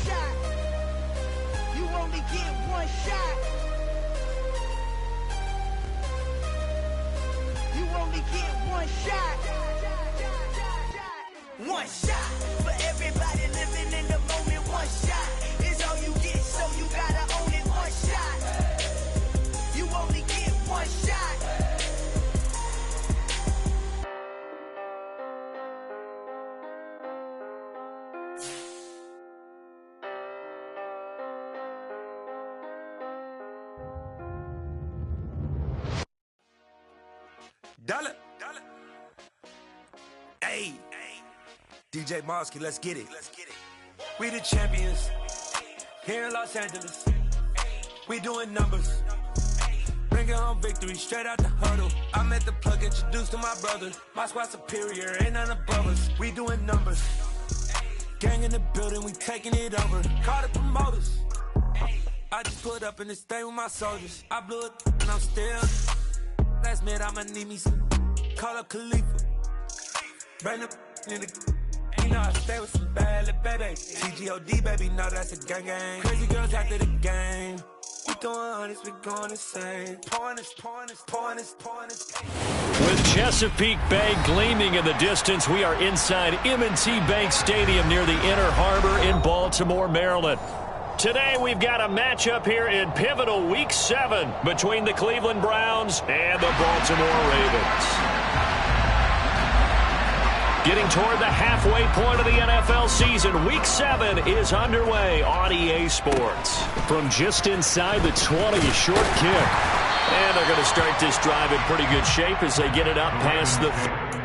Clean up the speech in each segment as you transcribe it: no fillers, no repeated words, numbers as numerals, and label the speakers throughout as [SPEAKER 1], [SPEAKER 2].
[SPEAKER 1] shot. You only get one shot. You only get one shot. One shot for everybody living in the moment. One shot is all you get, so you gotta own it. One shot. You only get one shot.
[SPEAKER 2] Dollar. Hey, DJ Mosky, let's get it. We the champions here in Los Angeles. We doing numbers. Bringing home victory straight out the huddle. I met the plug, introduced to my brother. My squad superior, ain't none above us. We doing numbers. Gang in the building, we taking it over. Call the promoters. I just put up in this thing with my soldiers. I blew it and I'm still. Last minute I'ma need me some. Call up Khalifa. Bring up in the. You know I stay with some bad little baby. TGOD baby, know that's a gang gang. Crazy girls after the game. We doing honest, we going insane. Pointers.
[SPEAKER 3] With Chesapeake Bay gleaming in the distance, we are inside M&T Bank Stadium near the Inner Harbor in Baltimore, Maryland. Today we've got a matchup here in pivotal Week 7 between the Cleveland Browns and the Baltimore Ravens. Getting toward the halfway point of the NFL season, Week 7 is underway on EA Sports. From just inside the 20, a short kick. And they're going to start this drive in pretty good shape as they get it up past the...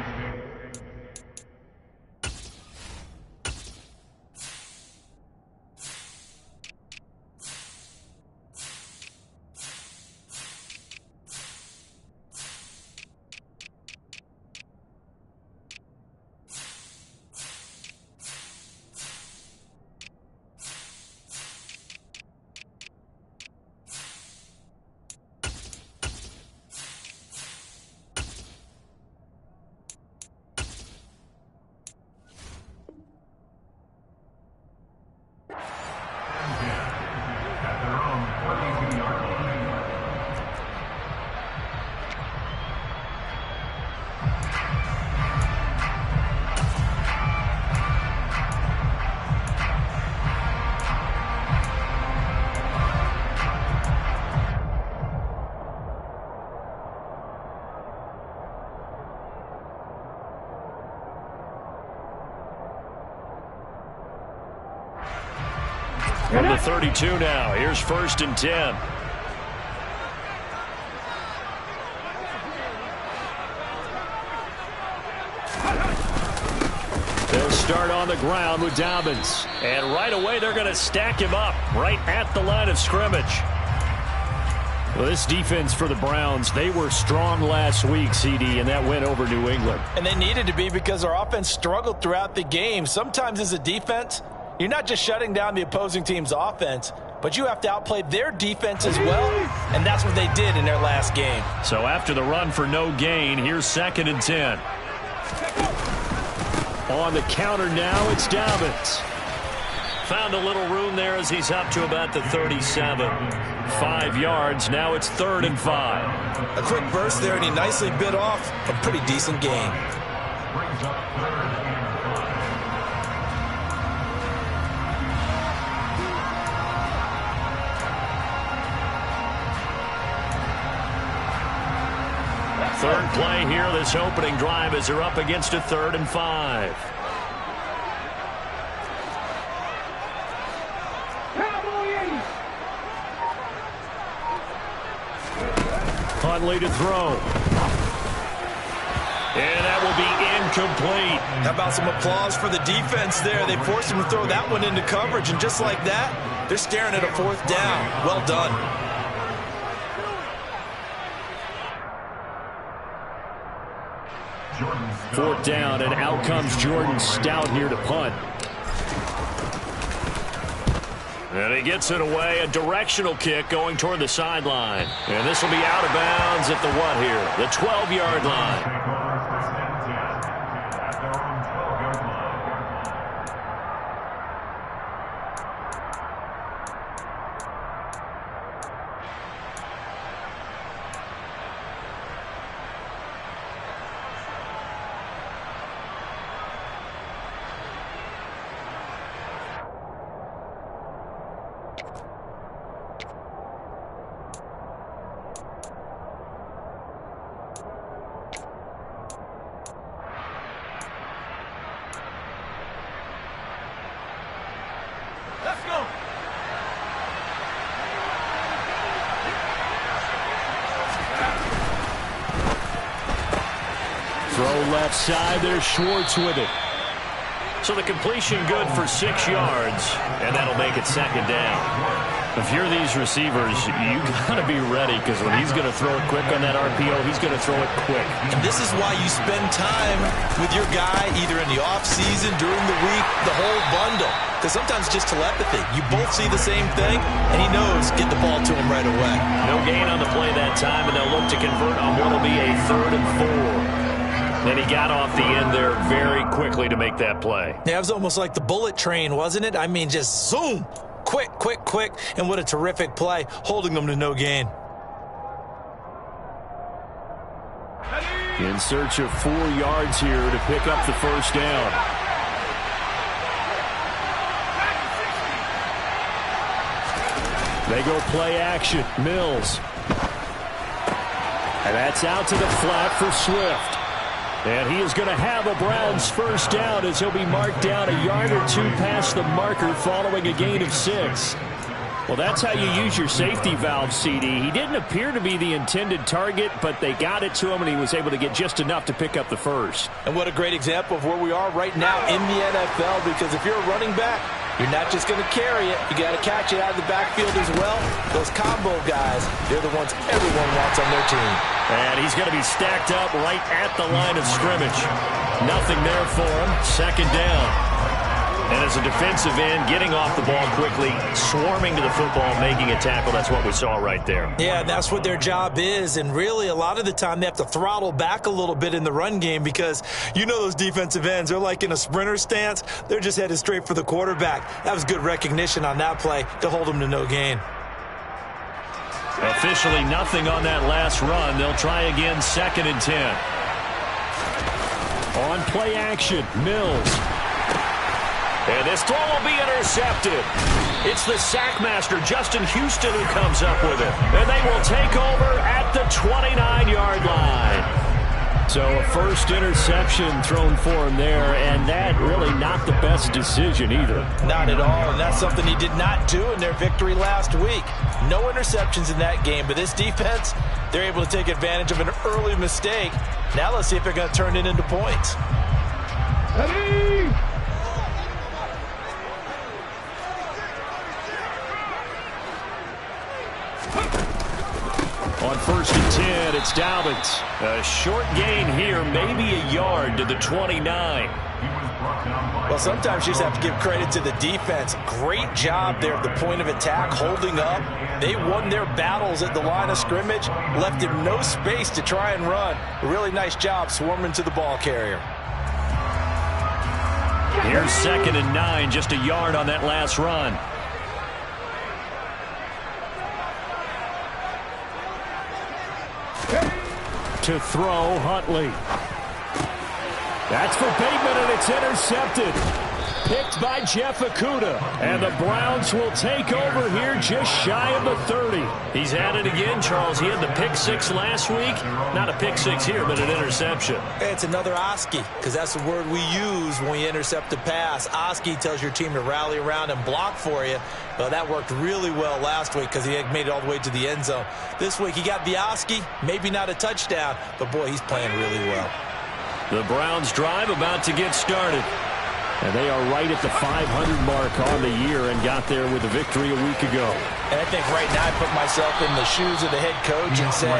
[SPEAKER 3] From the 32 now, here's 1st and 10. They'll start on the ground with Dobbins. And right away, they're going to stack him up right at the line of scrimmage. Well, this defense for the Browns, they were strong last week, CD, and that went over New England.
[SPEAKER 4] And they needed to be because our offense struggled throughout the game. Sometimes as a defense, you're not just shutting down the opposing team's offense, but you have to outplay their defense as well, and that's what they did in their last game.
[SPEAKER 3] So after the run for no gain, here's 2nd and 10. On the counter now, it's Dobbins. Found a little room there as he's up to about the 37. 5 yards, now it's 3rd and 5.
[SPEAKER 4] A quick burst there, and he nicely bit off a pretty decent gain.
[SPEAKER 3] Third play here, this opening drive, as they're up against a 3rd and 5. Huntley to throw. And that will be incomplete.
[SPEAKER 4] How about some applause for the defense there? They forced him to throw that one into coverage, and just like that, they're staring at a 4th down. Well done.
[SPEAKER 3] Fourth down, and out comes Jordan Stout here to punt. And he gets it away, a directional kick going toward the sideline. And this will be out of bounds at the what here? The 12-yard line. Throw left side. There's Schwartz with it. So the completion good for 6 yards, and that'll make it second down. If you're these receivers, you got to be ready, because when he's going to throw it quick on that RPO, he's going to throw it quick.
[SPEAKER 4] And this is why you spend time with your guy either in the offseason, during the week, the whole bundle. Because sometimes it's just telepathy. You both see the same thing, and he knows get the ball to him right away.
[SPEAKER 3] No gain on the play that time, and they'll look to convert on what will be a 3rd and 4. And he got off the end there very quickly to make that play.
[SPEAKER 4] Yeah, it was almost like the bullet train, wasn't it? I mean, just zoom. Quick, quick, quick. And what a terrific play, holding them to no gain.
[SPEAKER 3] In search of 4 yards here to pick up the first down. They go play action. Mills. And that's out to the flat for Swift. And he is going to have a Browns first down as he'll be marked down a yard or 2 past the marker following a gain of 6. Well, that's how you use your safety valve, CD. He didn't appear to be the intended target, but they got it to him, and he was able to get just enough to pick up the first.
[SPEAKER 4] And what a great example of where we are right now in the NFL, because if you're a running back, you're not just going to carry it. You got to catch it out of the backfield as well. Those combo guys, they're the ones everyone wants on their team.
[SPEAKER 3] And he's going to be stacked up right at the line of scrimmage. Nothing there for him. Second down. And as a defensive end, getting off the ball quickly, swarming to the football, making a tackle, that's what we saw right there.
[SPEAKER 4] Yeah, that's what their job is. And really, a lot of the time, they have to throttle back a little bit in the run game because you know those defensive ends, they're like in a sprinter stance. They're just headed straight for the quarterback. That was good recognition on that play to hold them to no gain.
[SPEAKER 3] Officially nothing on that last run. They'll try again, 2nd and 10. On play action, Mills. And this throw will be intercepted. It's the sackmaster, Justin Houston, who comes up with it. And they will take over at the 29-yard line. So a first interception thrown for him there, and that really not the best decision either.
[SPEAKER 4] Not at all, and that's something he did not do in their victory last week. No interceptions in that game, but this defense, they're able to take advantage of an early mistake. Now let's see if they're going to turn it into points.
[SPEAKER 5] Ready?
[SPEAKER 3] On 1st and 10, it's Dobbins. A short gain here, maybe a yard to the 29.
[SPEAKER 4] Well, sometimes you just have to give credit to the defense. Great job there at the point of attack, holding up. They won their battles at the line of scrimmage, left him no space to try and run. A really nice job swarming to the ball carrier.
[SPEAKER 3] Here's 2nd and 9, just a yard on that last run. To throw, Huntley. That's for Bateman, and it's intercepted. Picked by Jeff Okudah. And the Browns will take over here just shy of the 30. He's at it again, Charles. He had the pick 6 last week. Not a pick 6 here, but an interception.
[SPEAKER 4] It's another Oski, because that's the word we use when we intercept a pass. Oski tells your team to rally around and block for you. Well, that worked really well last week because he had made it all the way to the end zone. This week he got the Oski, maybe not a touchdown, but boy, he's playing really well.
[SPEAKER 3] The Browns drive about to get started. And they are right at the 500 mark on the year and got there with a victory a week ago.
[SPEAKER 4] And I think right now I put myself in the shoes of the head coach and say,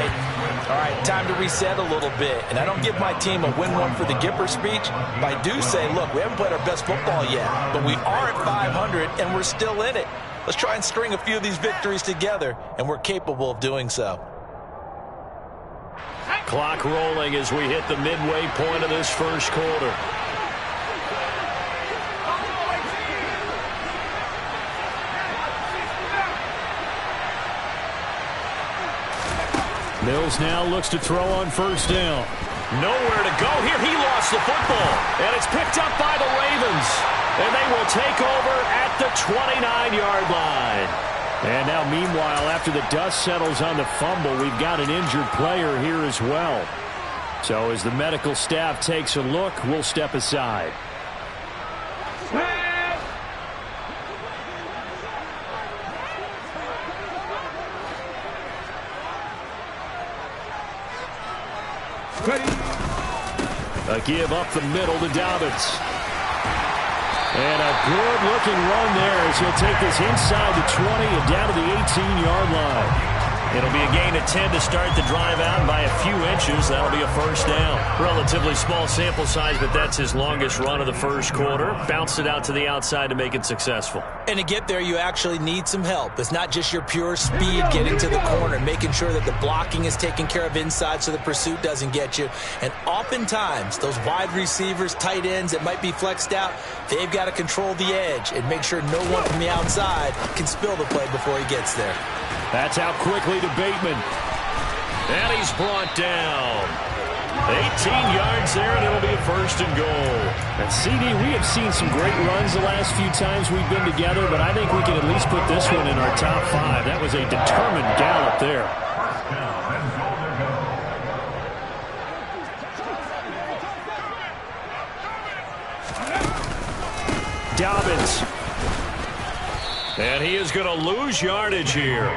[SPEAKER 4] all right, time to reset a little bit. And I don't give my team a win one for the Gipper speech, but I do say, look, we haven't played our best football yet, but we are at 500 and we're still in it. Let's try and string a few of these victories together, and we're capable of doing so.
[SPEAKER 3] Clock rolling as we hit the midway point of this first quarter. Mills now looks to throw on 1st down. Nowhere to go here. He lost the football. And it's picked up by the Ravens. And they will take over at the 29-yard line. And now, meanwhile, after the dust settles on the fumble, we've got an injured player here as well. So as the medical staff takes a look, we'll step aside.
[SPEAKER 5] Ready?
[SPEAKER 3] A give up the middle to Dobbins. And a good-looking run there as he'll take this inside the 20 and down to the 18-yard line. It'll be a gain of 10 to start the drive out by a few inches. That'll be a first down. Relatively small sample size, but that's his longest run of the first quarter. Bounced it out to the outside to make it successful.
[SPEAKER 4] And to get there, you actually need some help. It's not just your pure speed getting to the corner, making sure that the blocking is taken care of inside so the pursuit doesn't get you. And oftentimes, those wide receivers, tight ends that might be flexed out, they've got to control the edge and make sure no one from the outside can spill the play before he gets there.
[SPEAKER 3] That's out quickly to Bateman. And he's brought down. 18 yards there, and it'll be a first and goal. And CD, we have seen some great runs the last few times we've been together, but I think we can at least put this one in our top 5. That was a determined gallop there. Dobbins. And he is going to lose yardage here.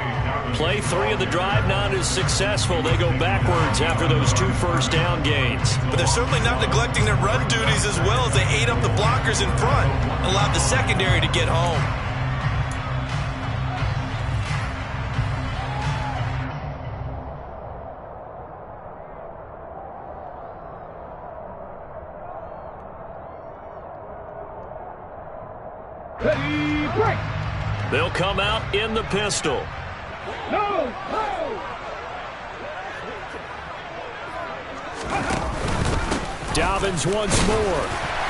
[SPEAKER 3] Play 3 of the drive not as successful. They go backwards after those 2 first down gains.
[SPEAKER 6] But they're certainly not neglecting their run duties as well as they ate up the blockers in front and allowed the secondary to get home.
[SPEAKER 5] Ready, break!
[SPEAKER 3] They'll come out in the pistol.
[SPEAKER 5] No!
[SPEAKER 3] Dobbins once more.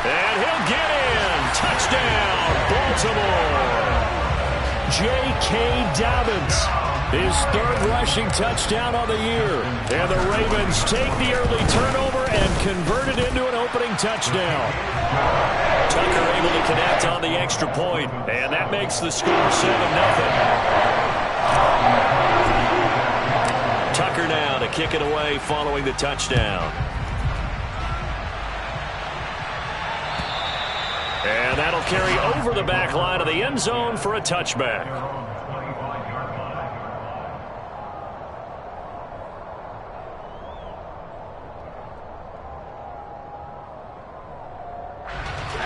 [SPEAKER 3] And he'll get in. Touchdown, Baltimore. J.K. Dobbins. His 3rd rushing touchdown on the year. And the Ravens take the early turnover and convert it into an opening touchdown. Tucker able to connect on the extra point, and that makes the score 7-0. Tucker now to kick it away following the touchdown. And that'll carry over the back line of the end zone for a touchback.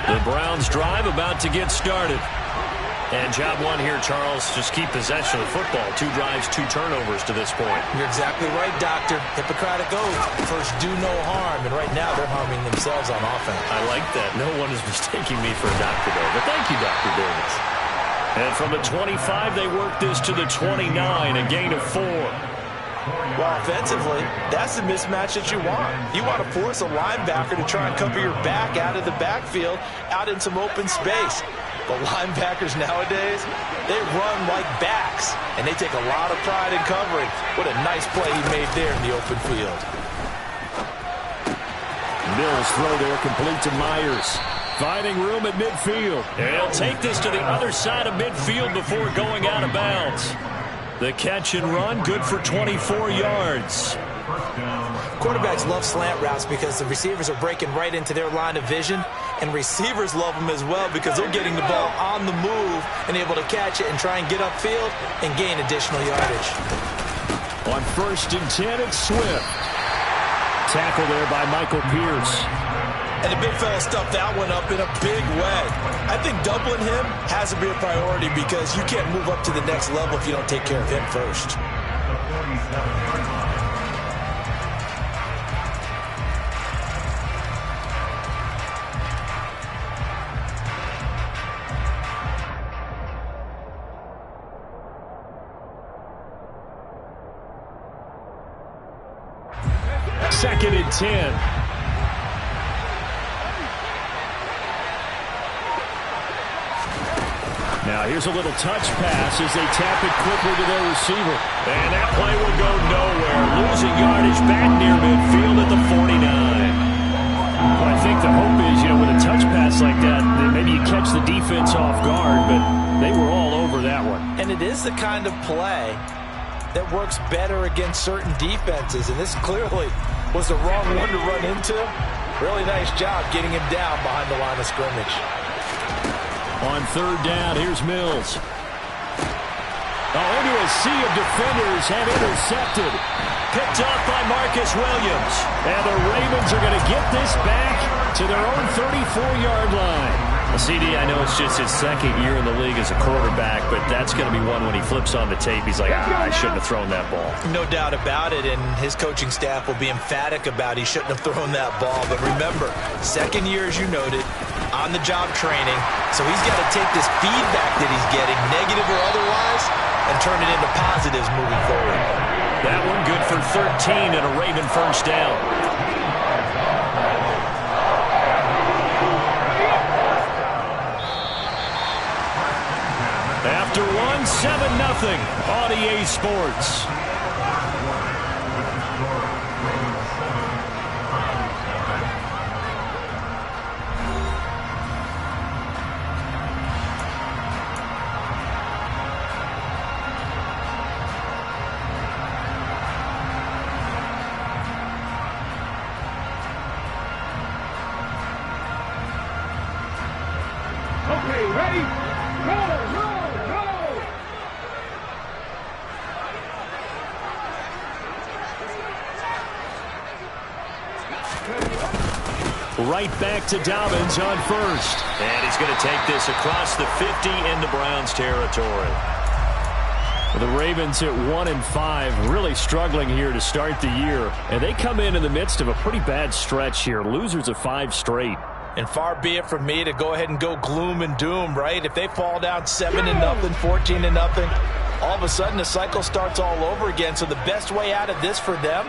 [SPEAKER 3] The Browns drive about to get started. And job 1 here, Charles, just keep possession of the football. 2 drives, 2 turnovers to this point.
[SPEAKER 4] You're exactly right, Doctor. Hippocratic oath. First, do no harm. And right now, they're harming themselves on offense.
[SPEAKER 3] I like that. No one is mistaking me for a doctor, though. But thank you, Dr. Davis. And from the 25, they work this to the 29, a gain of 4.
[SPEAKER 4] Well, offensively, that's the mismatch that you want. You want to force a linebacker to try and cover your back out of the backfield, out in some open space. But linebackers nowadays, they run like backs, and they take a lot of pride in covering. What a nice play he made there in the open field.
[SPEAKER 3] Mills throw there complete to Myers. Finding room at midfield. And he'll take this to the other side of midfield before going out of bounds. The catch and run, good for 24 yards.
[SPEAKER 4] Quarterbacks love slant routes because the receivers are breaking right into their line of vision, and receivers love them as well because they're getting the ball on the move and able to catch it and try and get upfield and gain additional yardage.
[SPEAKER 3] On 1st and 10, it's Swift. Tackle there by Michael Pierce.
[SPEAKER 6] And the big fella stuffed that one up in a big way. I think doubling him has to be a priority because you can't move up to the next level if you don't take care of him first.
[SPEAKER 3] Second and 10. Now here's a little touch pass as they tap it quickly to their receiver. And that play will go nowhere. Losing yardage back near midfield at the 49. Well, I think the hope is, with a touch pass like that maybe you catch the defense off guard, but they were all over that one.
[SPEAKER 4] And it is the kind of play that works better against certain defenses, and this clearly was the wrong one to run into. Really nice job getting him down behind the line of scrimmage.
[SPEAKER 3] On 3rd down, here's Mills. Into a sea of defenders and intercepted. picked off by Marcus Williams. And the Ravens are going to get this back to their own 34-yard line. CD, I know it's just his second year in the league as a quarterback, but that's going to be one when he flips on the tape. He's like, I shouldn't have thrown that ball.
[SPEAKER 4] No doubt about it, and his coaching staff will be emphatic about he shouldn't have thrown that ball. But remember, second year, as you noted, on-the-job training, so he's got to take this feedback that he's getting, negative or otherwise, and turn it into positives moving forward.
[SPEAKER 3] That one good for 13 and a Raven first down. After one, 7-0 on EA Sports.
[SPEAKER 5] Okay, ready? Go!
[SPEAKER 3] Right back to Dobbins on first. And he's going to take this across the 50 into Browns territory. The Ravens at 1-5, really struggling here to start the year. And they come in the midst of a pretty bad stretch here. Losers of 5 straight.
[SPEAKER 4] And far be it from me to go ahead and go gloom and doom, right? If they fall down 7-0, 14-0, all of a sudden the cycle starts all over again. So the best way out of this for them,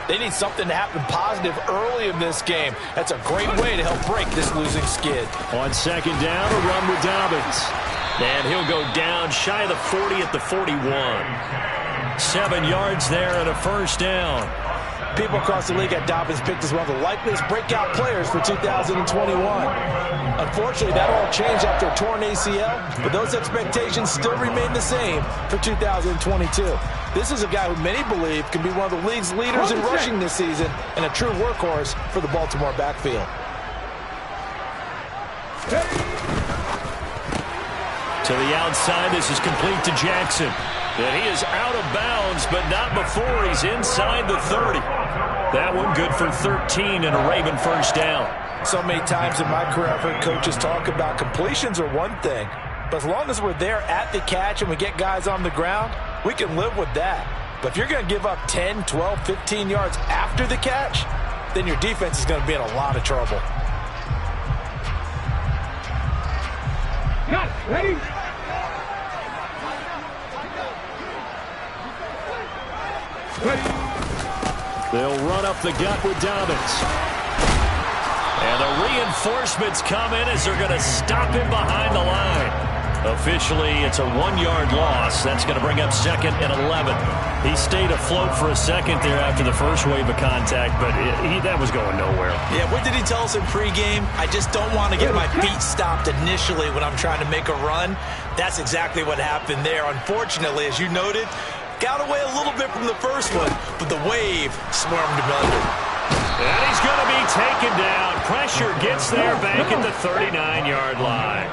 [SPEAKER 4] they need something to happen positive early in this game. That's a great way to help break this losing skid.
[SPEAKER 3] On second down, a run with Dobbins. And he'll go down shy of the 40 at the 41. 7 yards there and a first down.
[SPEAKER 4] People across the league at Dobbins picked as one of the likeliest breakout players for 2021. Unfortunately, that all changed after a torn ACL, but those expectations still remain the same for 2022. This is a guy who many believe can be one of the league's leaders in rushing this season and a true workhorse for the Baltimore backfield.
[SPEAKER 3] To the outside, this is complete to Jackson. And he is out of bounds, but not before he's inside the 30. That one good for 13 and a Raven first down.
[SPEAKER 4] So many times in my career, I've heard coaches talk about completions are one thing, but as long as we're there at the catch and we get guys on the ground, we can live with that. But if you're going to give up 10, 12, 15 yards after the catch, then your defense is going to be in a lot of trouble.
[SPEAKER 5] Cut, ready?
[SPEAKER 3] They'll run up the gut with Dobbins. And the reinforcements come in as they're going to stop him behind the line. Officially, it's a 1-yard loss. That's going to bring up second and 11. He stayed afloat for a second there after the first wave of contact, but that was going nowhere.
[SPEAKER 4] Yeah, what did he tell us in pregame? I just don't want to get my feet stopped initially when I'm trying to make a run. That's exactly what happened there. Unfortunately, as you noted, got away a little bit from the first one, but the wave swarmed him under.
[SPEAKER 3] And he's going to be taken down. Pressure gets there back at the 39-yard line.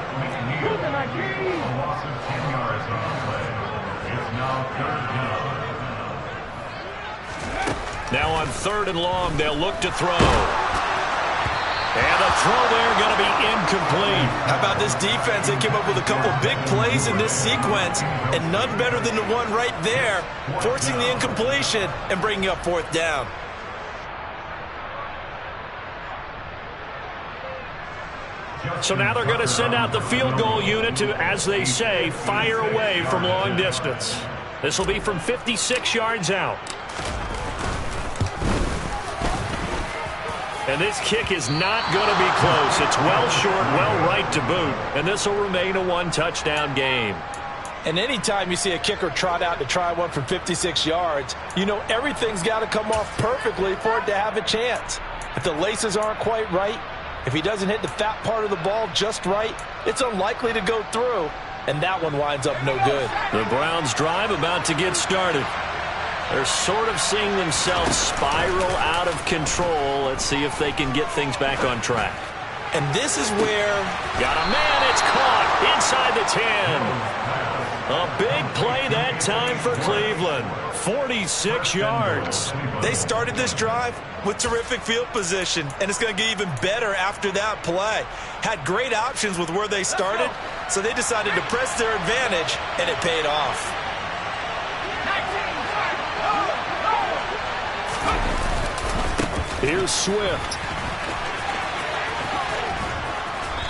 [SPEAKER 3] Now on 3rd and long, they'll look to throw. And the throw there going to be incomplete.
[SPEAKER 4] How about this defense? They came up with a couple big plays in this sequence, and none better than the one right there, forcing the incompletion and bringing up 4th down.
[SPEAKER 3] So now they're going to send out the field goal unit to, as they say, fire away from long distance. This will be from 56 yards out. And this kick is not going to be close. It's well short, well right to boot. And this will remain a 1-touchdown game.
[SPEAKER 4] And anytime you see a kicker trot out to try one from 56 yards, you know everything's got to come off perfectly for it to have a chance. If the laces aren't quite right, if he doesn't hit the fat part of the ball just right, it's unlikely to go through. And that one winds up no good.
[SPEAKER 3] The Browns drive about to get started. They're sort of seeing themselves spiral out of control. Let's see if they can get things back on track.
[SPEAKER 4] And this is where...
[SPEAKER 3] Got a man, it's caught inside the 10. A big play that time for Cleveland. 46 yards.
[SPEAKER 6] They started this drive with terrific field position, and it's going to get even better after that play. Had great options with where they started, so they decided to press their advantage, and it paid off.
[SPEAKER 3] Here's Swift.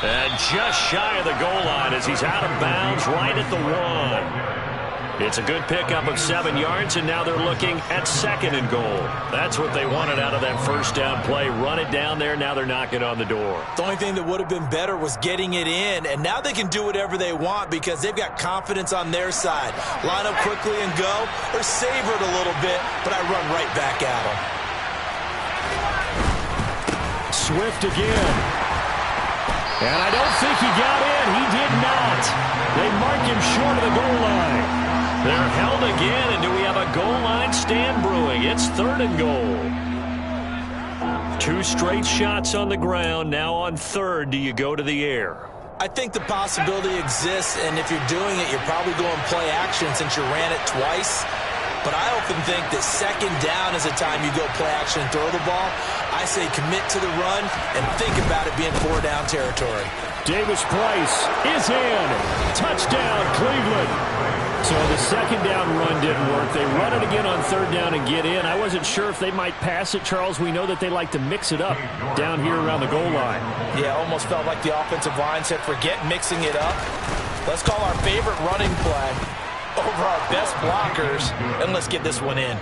[SPEAKER 3] And just shy of the goal line as he's out of bounds right at the 1. It's a good pickup of 7 yards, and now they're looking at 2nd and goal. That's what they wanted out of that first down play. Run it down there. Now they're knocking on the door.
[SPEAKER 6] The only thing that would have been better was getting it in, and now they can do whatever they want because they've got confidence on their side. Line up quickly and go, or savor it a little bit, but I run right back at them.
[SPEAKER 3] Swift again. And I don't think he got in. He did not. They mark him short of the goal line. They're held again, and do we have a goal line stand brewing? It's 3rd and goal. 2 straight shots on the ground. Now on 3rd, do you go to the air?
[SPEAKER 6] I think the possibility exists, and if you're doing it, you're probably going play action since you ran it twice. But I often think that 2nd down is a time you go play action and throw the ball. I say commit to the run and think about it being 4-down territory.
[SPEAKER 3] Davis Price is in. Touchdown, Cleveland. So the 2nd down run didn't work. They run it again on 3rd down and get in. I wasn't sure if they might pass it, Charles. We know that they like to mix it up down here around the goal line.
[SPEAKER 4] Yeah, almost felt like the offensive line said, forget mixing it up. Let's call our favorite running play over our best blockers, and let's get this one in.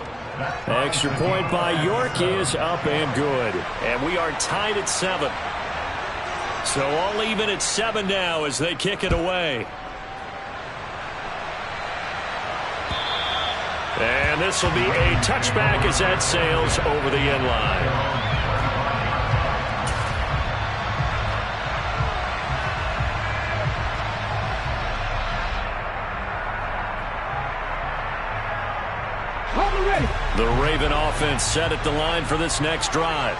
[SPEAKER 3] Extra point by York is up and good. And we are tied at 7. So all even at 7 now as they kick it away. And this will be a touchback as that sails over the end line. The Raven offense set at the line for this next drive.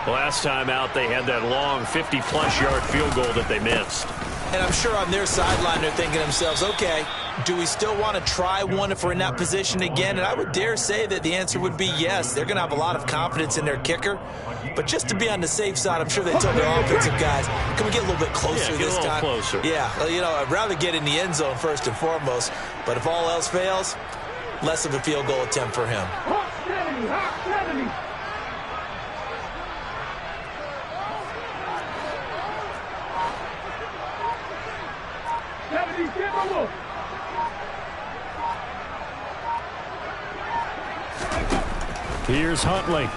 [SPEAKER 3] Last time out, they had that long 50-plus yard field goal that they missed.
[SPEAKER 6] And I'm sure on their sideline they're thinking to themselves, okay, do we still want to try one if we're in that position again? And I would dare say that the answer would be yes. They're going to have a lot of confidence in their kicker. But just to be on the safe side, I'm sure they told their offensive guys, can we get a little bit closer this time?
[SPEAKER 3] Closer.
[SPEAKER 6] Yeah, you know, I'd rather get in the end zone first and foremost. But if all else fails, less of a field goal attempt for him.
[SPEAKER 3] Here's Huntley.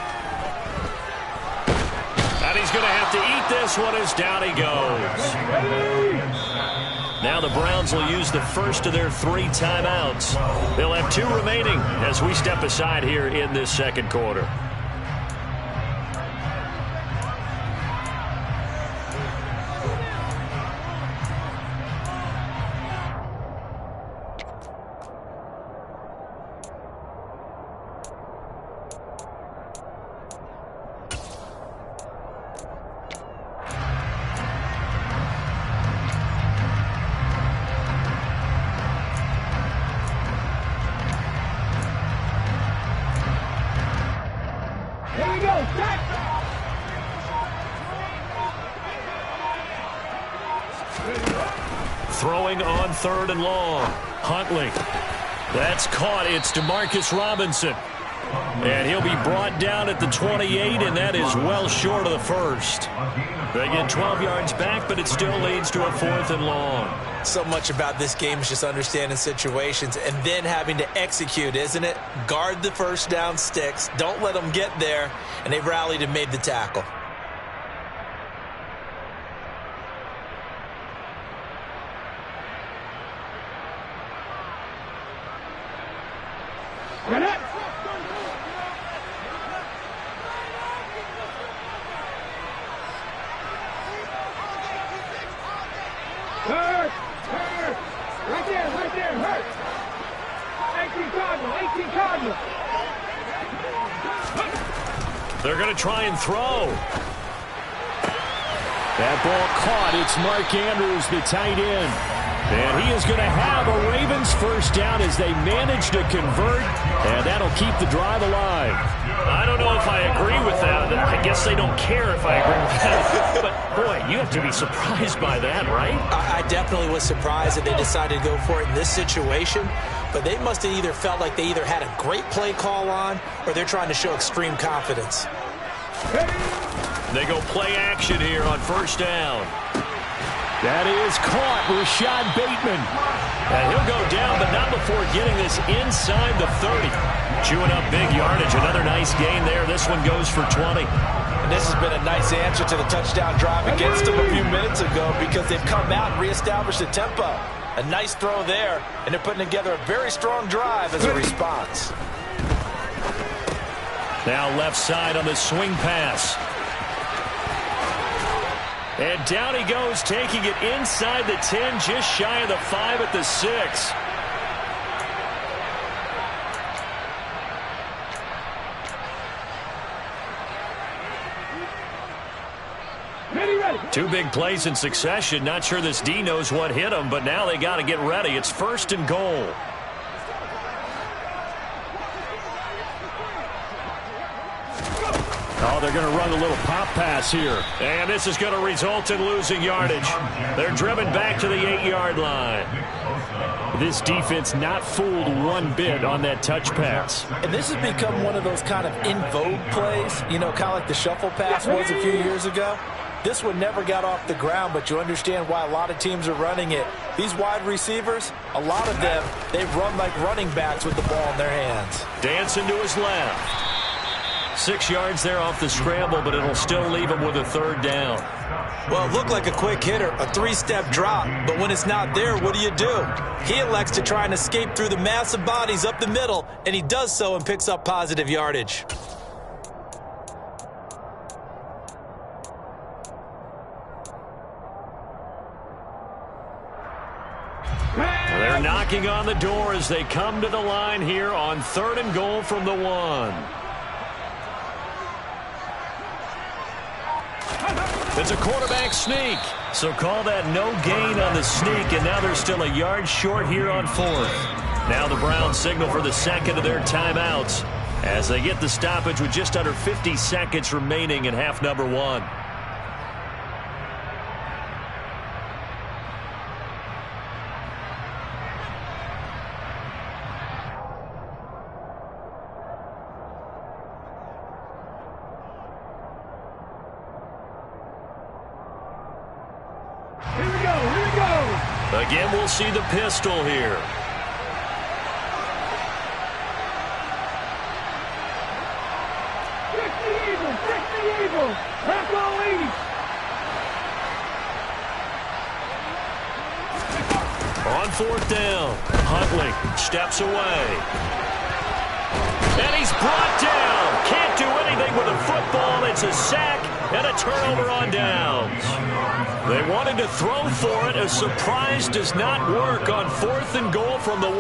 [SPEAKER 3] And he's going to have to eat this one as down he goes. Now the Browns will use the first of their 3 timeouts. They'll have 2 remaining as we step aside here in this 2nd quarter. Throwing on 3rd and long. Huntley. That's caught. It's Demarcus Robinson. And he'll be brought down at the 28, and that is well short of the first. They get 12 yards back, but it still leads to a 4th and long.
[SPEAKER 6] So much about this game is just understanding situations and then having to execute, isn't it? Guard the first down sticks. Don't let them get there. And they've rallied and made the tackle.
[SPEAKER 3] They're going to try and throw. That ball caught. It's Mark Andrews, the tight end. And he is going to have a Ravens first down as they manage to convert, and that'll keep the drive alive.
[SPEAKER 7] I don't know if I agree with that. I guess they don't care if I agree with that. But, boy, you have to be surprised by that, right?
[SPEAKER 6] I definitely was surprised that they decided to go for it in this situation. But they must have either felt like they either had a great play call on or they're trying to show extreme confidence.
[SPEAKER 3] They go play action here on first down. That is caught, Rashad Bateman. And he'll go down, but not before getting this inside the 30. Chewing up big yardage. Another nice gain there. This one goes for 20.
[SPEAKER 4] And this has been a nice answer to the touchdown drive against them a few minutes ago because they've come out and reestablished the tempo. A nice throw there, and they're putting together a very strong drive as a response.
[SPEAKER 3] Now left side on the swing pass. And down he goes, taking it inside the 10, just shy of the 5 at the 6. Two big plays in succession. Not sure this D knows what hit him, but now they got to get ready. It's first and goal. Oh, they're going to run a little pop pass here. And this is going to result in losing yardage. They're driven back to the 8-yard line. This defense not fooled one bit on that touch pass.
[SPEAKER 4] And this has become one of those kind of in vogue plays, you know, kind of like the shuffle pass was a few years ago. This one never got off the ground, but you understand why a lot of teams are running it. These wide receivers, a lot of them, they run like running backs with the ball in their hands.
[SPEAKER 3] Dancing to his left. 6 yards there off the scramble, but it'll still leave him with a third down.
[SPEAKER 6] Well, it looked like a quick hitter, a 3-step drop, but when it's not there, what do? He elects to try and escape through the massive bodies up the middle, and he does so and picks up positive yardage.
[SPEAKER 3] They're knocking on the door as they come to the line here on 3rd and goal from the 1. It's a quarterback sneak. So call that no gain on the sneak, and now they're still a yard short here on 4th. Now the Browns signal for the second of their timeouts as they get the stoppage with just under 50 seconds remaining in half number 1. Again, we'll see the pistol here.
[SPEAKER 5] Check the eagle, check the eagle. Back on lead.
[SPEAKER 3] On 4th down, Huntley steps away. And he's brought down. Can't do anything with a football. It's a sack and a turnover on downs. They wanted to throw for it. A surprise does not work on 4th and goal from the 1.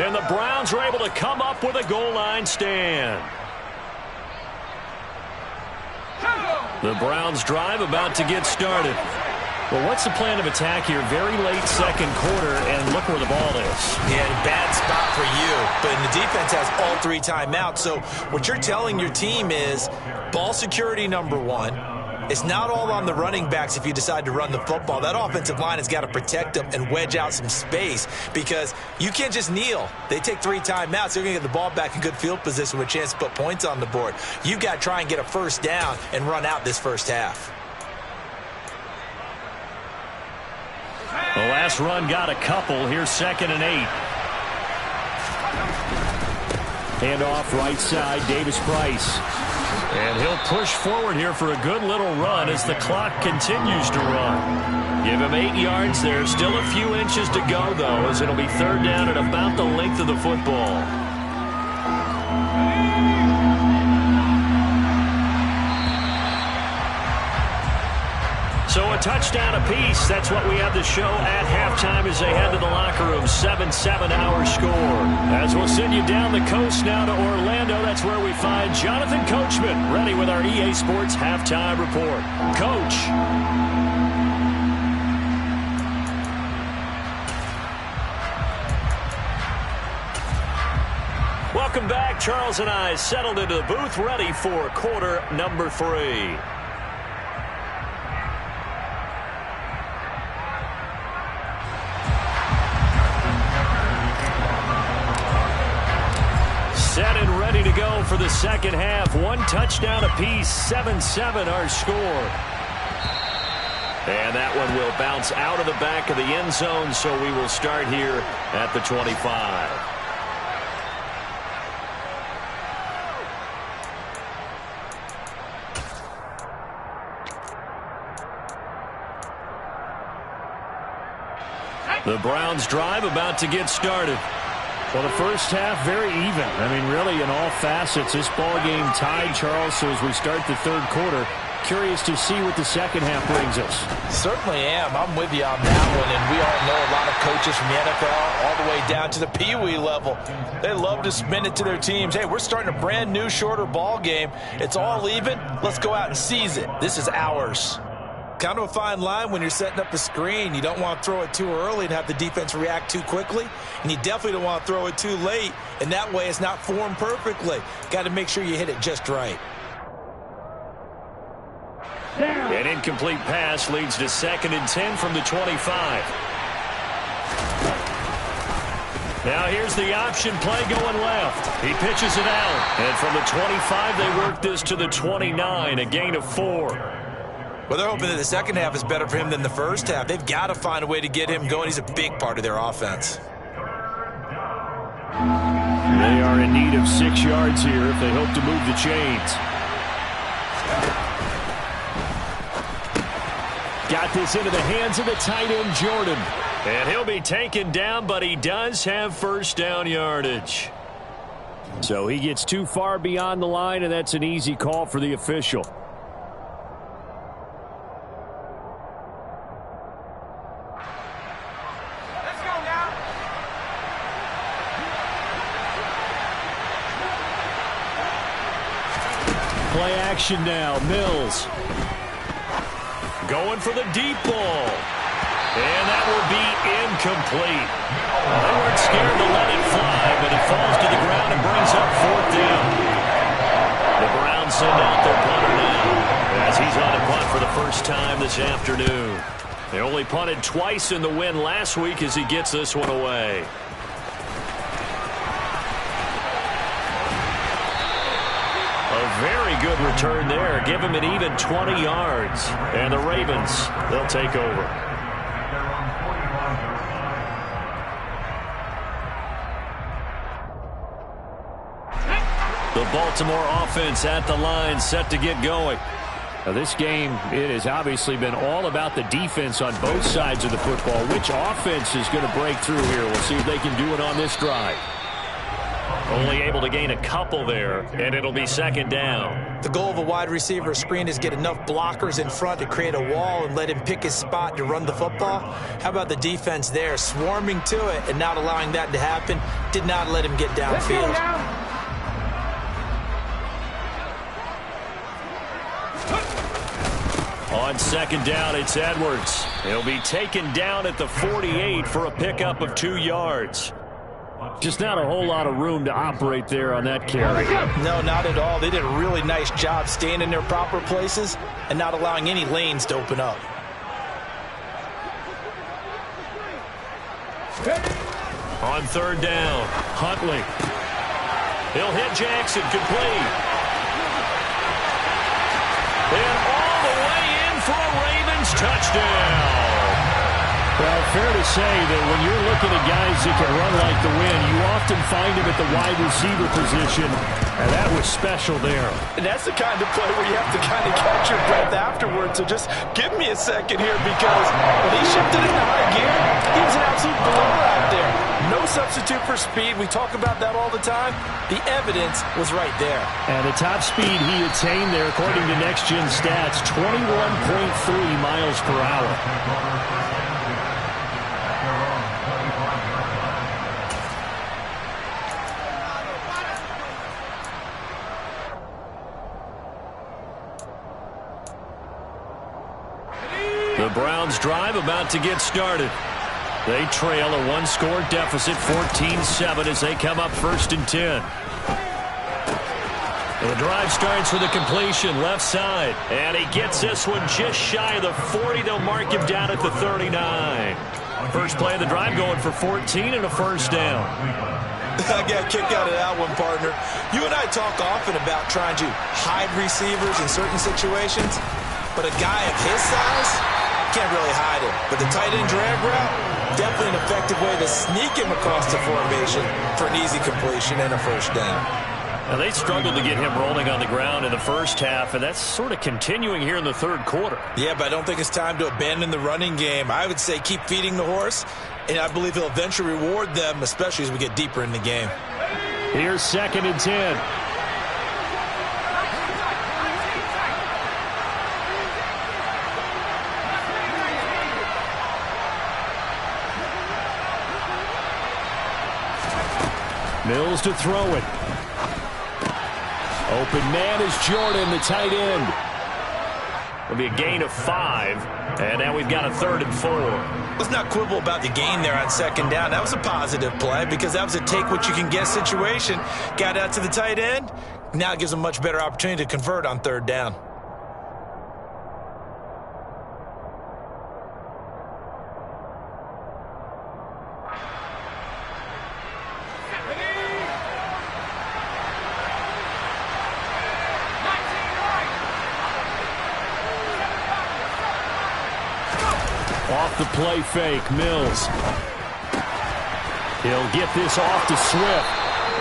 [SPEAKER 3] And the Browns are able to come up with a goal line stand. The Browns drive about to get started. Well, what's the plan of attack here? Very late second quarter, and look where the ball is.
[SPEAKER 6] Yeah, bad spot for you. But the defense has all 3 timeouts. So what you're telling your team is ball security number 1. It's not all on the running backs if you decide to run the football. That offensive line has got to protect them and wedge out some space because you can't just kneel. They take 3 timeouts. They're going to get the ball back in good field position with a chance to put points on the board. You got to try and get a first down and run out this first half.
[SPEAKER 3] The last run got a couple. Here's 2nd and 8. Hand off right side, Davis Price. And he'll push forward here for a good little run as the clock continues to run. Give him 8 yards there. Still a few inches to go, though, as it'll be 3rd down at about the length of the football. So a touchdown apiece. That's what we have to show at halftime as they head to the locker room. 7-7 our score. As we'll send you down the coast now to Orlando, that's where we find Jonathan Coachman ready with our EA Sports halftime report. Coach. Welcome back. Charles and I settled into the booth, ready for quarter number 3. Set and ready to go for the second half. 1 touchdown apiece, 7-7 our score. And that one will bounce out of the back of the end zone, so we will start here at the 25. The Browns drive about to get started.
[SPEAKER 7] Well, the first half, very even. I mean, really, in all facets, this ball game tied, Charles. So as we start the third quarter, curious to see what the second half brings us.
[SPEAKER 4] Certainly am. I'm with you on that one. And we all know a lot of coaches from the NFL all the way down to the Pee-wee level. They love to spin it to their teams. Hey, we're starting a brand new, shorter ball game. It's all even. Let's go out and seize it. This is ours. Kind of a fine line when you're setting up a screen. You don't want to throw it too early and have the defense react too quickly. And you definitely don't want to throw it too late. And that way it's not formed perfectly. Got to make sure you hit it just right.
[SPEAKER 3] An incomplete pass leads to 2nd and 10 from the 25. Now here's the option play going left. He pitches it out. And from the 25, they work this to the 29, a gain of 4.
[SPEAKER 6] Well, they're hoping that the second half is better for him than the first half. They've got to find a way to get him going. He's a big part of their offense.
[SPEAKER 7] They are in need of 6 yards here if they hope to move the chains. Got this into the hands of the tight end, Jordan.
[SPEAKER 3] And he'll be taken down, but he does have first down yardage.
[SPEAKER 7] So he gets too far beyond the line, and that's an easy call for the official. Play action now. Mills.
[SPEAKER 3] Going for the deep ball. And that will be incomplete. They weren't scared to let it fly, but it falls to the ground and brings up 4th down. The Browns send out their punter now as he's on a punt for the first time this afternoon. They only punted twice in the win last week as he gets this one away. A very good return there. Give him an even 20 yards. And the Ravens, they'll take over. The Baltimore offense at the line, set to get going.
[SPEAKER 7] Now this game, it has obviously been all about the defense on both sides of the football. Which offense is going to break through here? We'll see if they can do it on this drive.
[SPEAKER 3] Only able to gain a couple there, and it'll be 2nd down.
[SPEAKER 6] The goal of a wide receiver screen is get enough blockers in front to create a wall and let him pick his spot to run the football. How about the defense there, swarming to it and not allowing that to happen? Did not let him get downfield.
[SPEAKER 3] On 2nd down, it's Edwards. He'll be taken down at the 48 for a pickup of 2 yards.
[SPEAKER 7] Just not a whole lot of room to operate there on that carry.
[SPEAKER 4] No, not at all. They did a really nice job staying in their proper places and not allowing any lanes to open up.
[SPEAKER 3] On 3rd down, Huntley. He'll hit Jackson, complete. And all the way in for a Ravens touchdown.
[SPEAKER 7] Well, fair to say that when you're looking at guys that can run like the wind, you often find them at the wide receiver position, and that was special there.
[SPEAKER 4] And that's the kind of play where you have to kind of catch your breath afterwards. So just give me a second here, because when he shifted into high gear, he was an absolute blower out there. No substitute for speed. We talk about that all the time. The evidence was right there.
[SPEAKER 7] And the top speed he attained there, according to Next Gen Stats, 21.3 miles per hour.
[SPEAKER 3] The Browns drive about to get started. They trail a one-score deficit, 14-7, as they come up 1st and 10. The drive starts with a completion, left side. And he gets this one just shy of the 40. They'll mark him down at the 39. First play of the drive going for 14 and a first down.
[SPEAKER 6] I got a kick out of that one, partner. You and I talk often about trying to hide receivers in certain situations, but a guy of his size can't really hide him. But the tight end drag route, definitely an effective way to sneak him across the formation for an easy completion and a first down.
[SPEAKER 3] Now, they struggled to get him rolling on the ground in the first half, and that's sort of continuing here in the third quarter.
[SPEAKER 6] Yeah, but I don't think it's time to abandon the running game. I would say keep feeding the horse, and I believe he'll eventually reward them, especially as we get deeper in the game.
[SPEAKER 3] Here's 2nd and 10. Mills to throw it. Open man is Jordan, the tight end. It'll be a gain of 5, and now we've got a 3rd and 4.
[SPEAKER 6] Let's not quibble about the gain there on 2nd down. That was a positive play because that was a take-what-you-can-get situation. Got out to the tight end. Now it gives them a much better opportunity to convert on 3rd down.
[SPEAKER 3] Off the play fake, Mills. He'll get this off to Swift.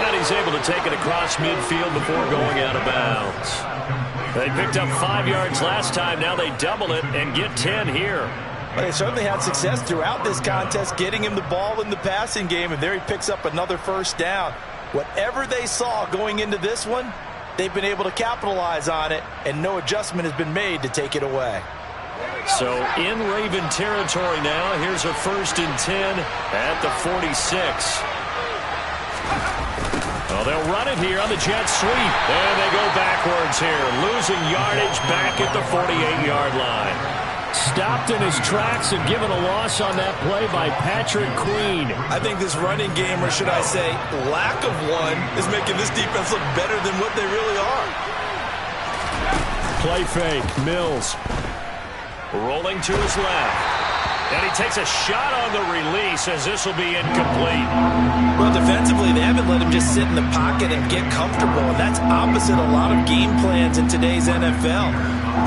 [SPEAKER 3] And he's able to take it across midfield before going out of bounds. They picked up 5 yards last time. Now they double it and get 10 here.
[SPEAKER 6] But they certainly had success throughout this contest, getting him the ball in the passing game, and there he picks up another first down. Whatever they saw going into this one, they've been able to capitalize on it, and no adjustment has been made to take it away.
[SPEAKER 3] So in Raven territory now. Here's a 1st and 10 at the 46. Well, they'll run it here on the jet sweep. And they go backwards here, losing yardage back at the 48-yard line. Stopped in his tracks and given a loss on that play by Patrick Queen.
[SPEAKER 6] I think this running game, or should I say lack of one, is making this defense look better than what they really are.
[SPEAKER 3] Play fake, Mills. Rolling to his left. And he takes a shot on the release as this will be incomplete.
[SPEAKER 6] Well, defensively, they haven't let him just sit in the pocket and get comfortable, and that's opposite a lot of game plans in today's NFL.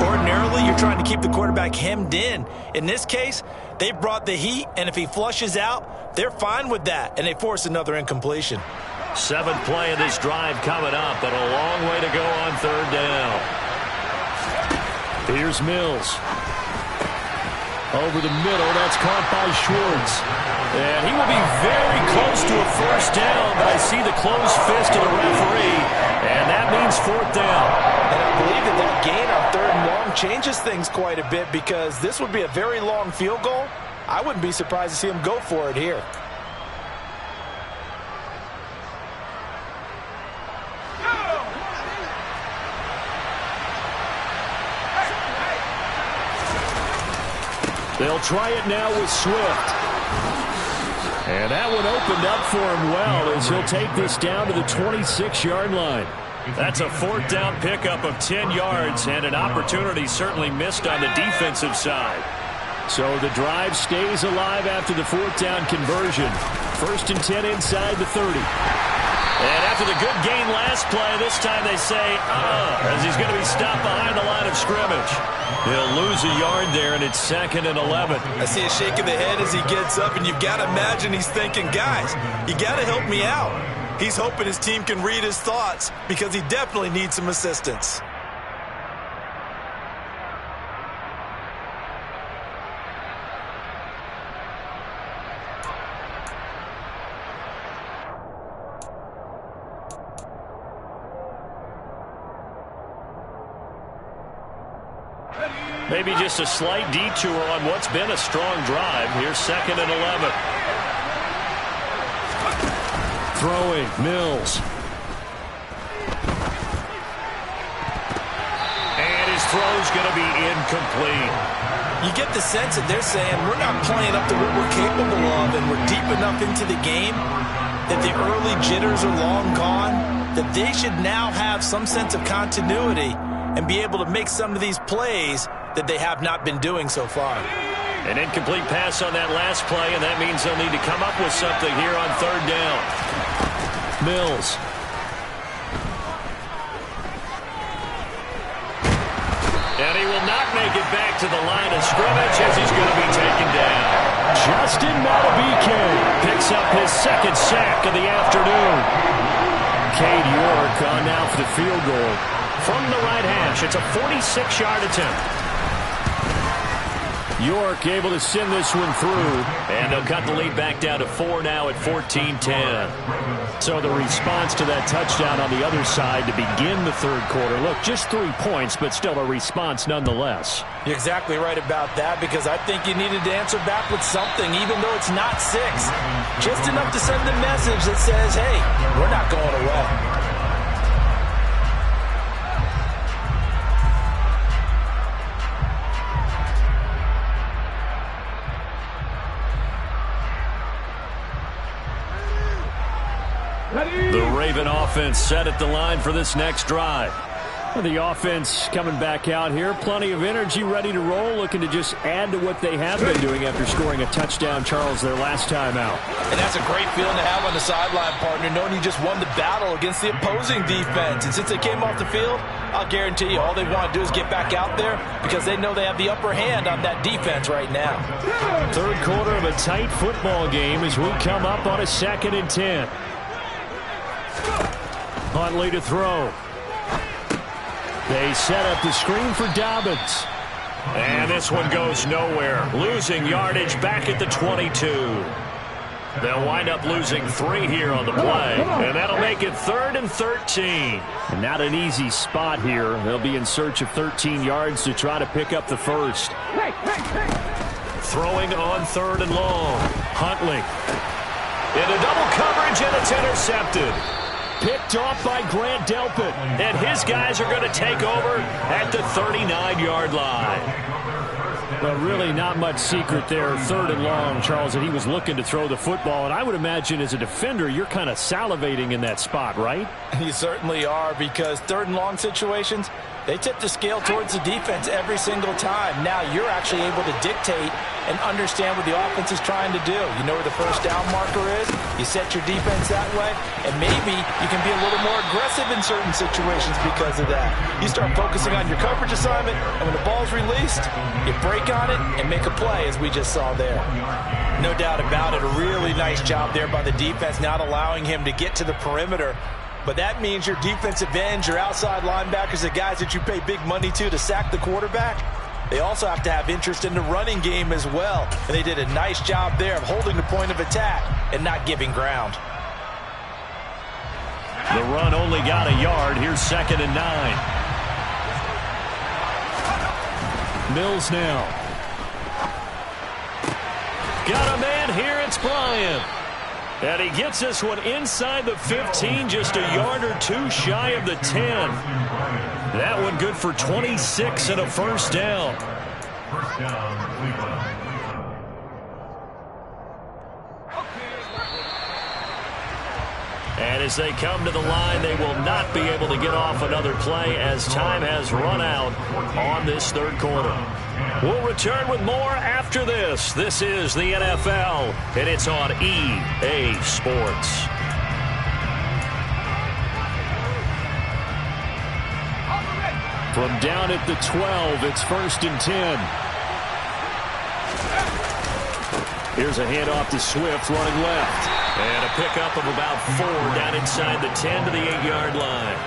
[SPEAKER 6] Ordinarily, you're trying to keep the quarterback hemmed in. In this case, they brought the heat, and if he flushes out, they're fine with that, and they force another incompletion.
[SPEAKER 3] 7th play of this drive coming up, but a long way to go on 3rd down. Here's Mills. Over the middle, that's caught by Schwartz. And he will be very close to a first down, but I see the closed fist of the referee, and that means 4th down.
[SPEAKER 6] And I believe that gain on 3rd and long changes things quite a bit because this would be a very long field goal. I wouldn't be surprised to see him go for it here.
[SPEAKER 3] They'll try it now with Swift. And that one opened up for him well as he'll take this down to the 26-yard line. That's a 4th down pickup of 10 yards and an opportunity certainly missed on the defensive side. So the drive stays alive after the 4th down conversion. 1st and 10 inside the 30. And after the good gain last play, this time they say, as he's going to be stopped behind the line of scrimmage. He'll lose a yard there, and it's 2nd and 11.
[SPEAKER 6] I see a shake of the head as he gets up, and you've got to imagine he's thinking, guys, you got to help me out. He's hoping his team can read his thoughts because he definitely needs some assistance.
[SPEAKER 3] Maybe just a slight detour on what's been a strong drive. Here's 2nd and 11. Throwing, Mills. And his throw's is going to be incomplete.
[SPEAKER 6] You get the sense that they're saying we're not playing up to what we're capable of, and we're deep enough into the game that the early jitters are long gone, that they should now have some sense of continuity and be able to make some of these plays that they have not been doing so far.
[SPEAKER 3] An incomplete pass on that last play, and that means they'll need to come up with something here on third down. Mills. And he will not make it back to the line of scrimmage as he's going to be taken down. Justin Madubuike picks up his second sack of the afternoon. Cade York on now for the field goal from the right hash. It's a 46-yard attempt. York able to send this one through, and they'll cut the lead back down to 4 now at 14-10. So the response to that touchdown on the other side to begin the third quarter. Look, just 3 points, but still a response nonetheless.
[SPEAKER 6] You're exactly right about that, because I think you needed to answer back with something, even though it's not 6. Just enough to send the message that says, hey, we're not going away.
[SPEAKER 3] The Raven offense set at the line for this next drive. The offense coming back out here. Plenty of energy, ready to roll, looking to just add to what they have been doing after scoring a touchdown, Charles, their last time out.
[SPEAKER 6] And that's a great feeling to have on the sideline, partner, knowing you just won the battle against the opposing defense. And since they came off the field, I'll guarantee you all they want to do is get back out there because they know they have the upper hand on that defense right now.
[SPEAKER 3] Third quarter of a tight football game as we come up on a 2nd and 10. Huntley to throw. They set up the screen for Dobbins. And this one goes nowhere. Losing yardage back at the 22. They'll wind up losing 3 here on the play. And that'll make it 3rd and 13. And not an easy spot here. They'll be in search of 13 yards to try to pick up the first. Throwing on 3rd and long. Huntley. Into double coverage, and it's intercepted. Picked off by Grant Delpit. And his guys are going to take over at the 39-yard line. Well, really not much secret there. 3rd and long, Charles, that he was looking to throw the football. And I would imagine as a defender, you're kind of salivating in that spot, right?
[SPEAKER 6] You certainly are, because 3rd and long situations, they tip the scale towards the defense every single time. Now you're actually able to dictate and understand what the offense is trying to do. You know where the first down marker is. You set your defense that way, and maybe you can be a little more aggressive in certain situations because of that. You start focusing on your coverage assignment, and when the ball's released, you break on it and make a play, as we just saw there. No doubt about it, a really nice job there by the defense, not allowing him to get to the perimeter. But that means your defensive ends, your outside linebackers, the guys that you pay big money to sack the quarterback, they also have to have interest in the running game as well. And they did a nice job there of holding the point of attack and not giving ground.
[SPEAKER 3] The run only got a yard. Here's 2nd and 9. Mills now. Got a man here. It's Bryant. And he gets this one inside the 15, just a yard or 2 shy of the 10. That one good for 26 and a first down. And as they come to the line, they will not be able to get off another play as time has run out on this 3rd quarter. We'll return with more after this. This is the NFL, and it's on EA Sports. From down at the 12, it's 1st and 10. Here's a handoff to Swift running left. And a pickup of about 4 down inside the 10 to the 8-yard line.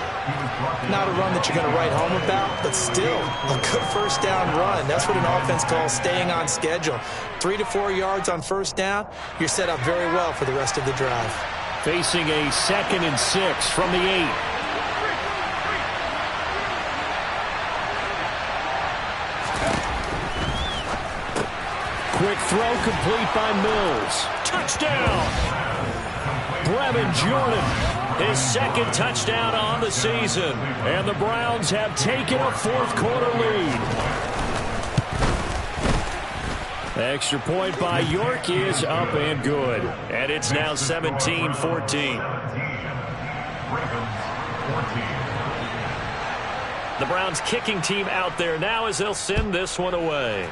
[SPEAKER 6] Not a run that you're going to write home about, but still a good first down run. That's what an offense calls staying on schedule. 3 to 4 yards on first down, you're set up very well for the rest of the drive.
[SPEAKER 3] Facing a 2nd and 6 from the 8. Quick throw complete by Mills. Touchdown! Brevin Jordan his second touchdown on the season. And the Browns have taken a fourth-quarter lead. The extra point by York is up and good. And it's now 17-14. The Browns kicking team out there now as they'll send this one away.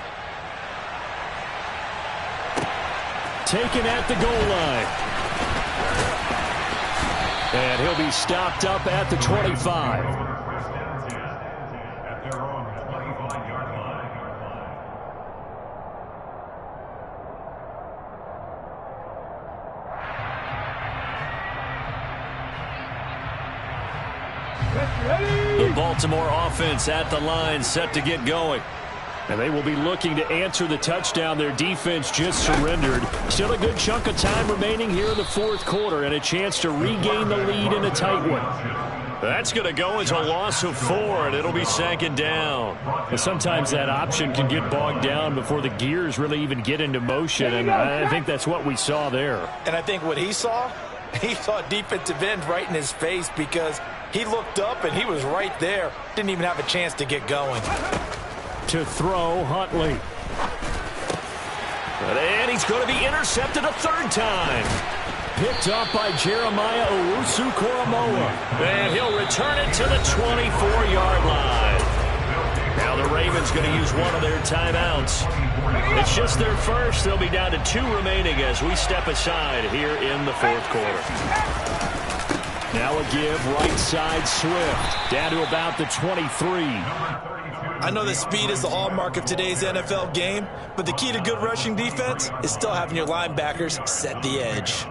[SPEAKER 3] Taken at the goal line. And he'll be stopped up at the 25. The Baltimore offense at the line set to get going. And they will be looking to answer the touchdown their defense just surrendered. Still a good chunk of time remaining here in the fourth quarter and a chance to regain the lead in a tight one. That's going to go as a loss of 4, and it'll be second down. But sometimes that option can get bogged down before the gears really even get into motion, and I think that's what we saw there.
[SPEAKER 6] And I think what he saw defensive end right in his face because he looked up and he was right there. Didn't even have a chance to get going.
[SPEAKER 3] To throw, Huntley. And he's going to be intercepted a third time. Picked up by Jeremiah Owusu-Koramoah. And he'll return it to the 24-yard line. Now the Ravens going to use one of their timeouts. It's just their first. They'll be down to 2 remaining as we step aside here in the fourth quarter. Now a give right side Swift. Down to about the 23.
[SPEAKER 6] I know that speed is the hallmark of today's NFL game, but the key to good rushing defense is still having your linebackers set the edge.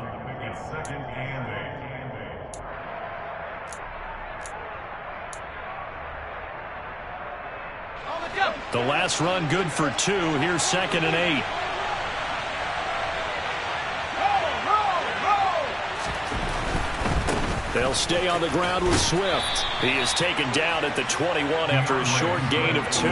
[SPEAKER 3] The last run good for 2. Here's 2nd and 8. They'll stay on the ground with Swift. He is taken down at the 21 after a short gain of 2.